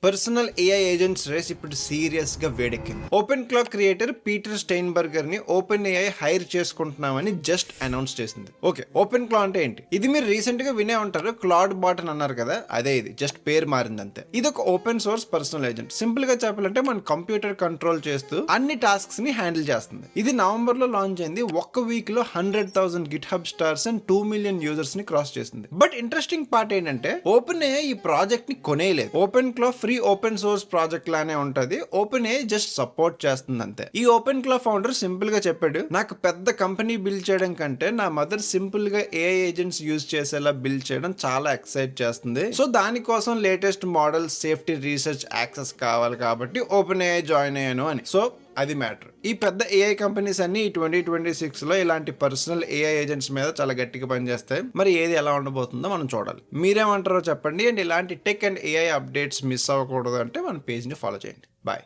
Personal AI agents race ఇప్పుడు serious గా వేడెక్కింది. Open Claw creator Peter Steinberger ని ఓపెన్ ఏఐ హైర్ చేసుకుంటున్నామని జస్ట్ అనౌన్స్ చేసింది. ఓకే, ఓపెన్ క్లా అంటే ఏంటి? ఇది మీరు రీసెంట్ గా వినే ఉంటారు, క్లాడ్ బాట్ అని అన్నారు కదా, అదే ఇది. జస్ట్ పేరు మారింది అంతే. ఇది ఒక open source personal agent. Simple గా చెప్పాలంటే మన కంప్యూటర్ కంట్రోల్ చేస్తూ అన్ని టాస్క్స్ ని హ్యాండిల్ చేస్తుంది. ఇది నవంబర్ లో లాంచ్ అయింది. ఒక్క వీక్ లో 100,000 Git hub stars and 2 million users ని క్రాస్ చేసింది. బట్ ఇంట్రెస్టింగ్ పార్ట్ ఏంటంటే ఓపెన్ ఏఐ ఈ ప్రాజెక్ట్ ని కొనేయలేదు. ఓపెన్ క్లా ఫ్రీ ఓపెన్ సోర్స్ ప్రాజెక్ట్ లానే ఉంటది. ఓపెన్ ఏఐ జస్ట్ సపోర్ట్ చేస్తుంది అంతే. ఈ ఓపెన్ క్లా ఫౌండర్ సింపుల్ గా చెప్పాడు, నాకు పెద్ద కంపెనీ బిల్డ్ చేయడం కంటే నా మదర్ సింపుల్ గా ఏఐ ఏజెంట్స్ యూజ్ చేసేలా బిల్డ్ చేయడం చాలా ఎక్సైట్ చేస్తుంది. సో దానికోసం latest model safety research access కావాలి కాబట్టి ఓపెన్ ఏఐ జాయిన్ అయ్యాను అని. సో అది మ్యాటర్. ఈ పెద్ద ఏఐ కంపెనీస్ అన్ని 2026 లో ఇలాంటి పర్సనల్ ఏఐ ఏజెంట్స్ మీద చాలా గట్టిగా పనిచేస్తాయి. మరి ఏది ఎలా ఉండబోతుందో మనం చూడాలి. మీరేమంటారో చెప్పండి. అండ్ ఇలాంటి tech and AI updates miss అవ్వకూడదు అంటే మన పేజ్ ని ఫాలో చేయండి. బాయ్.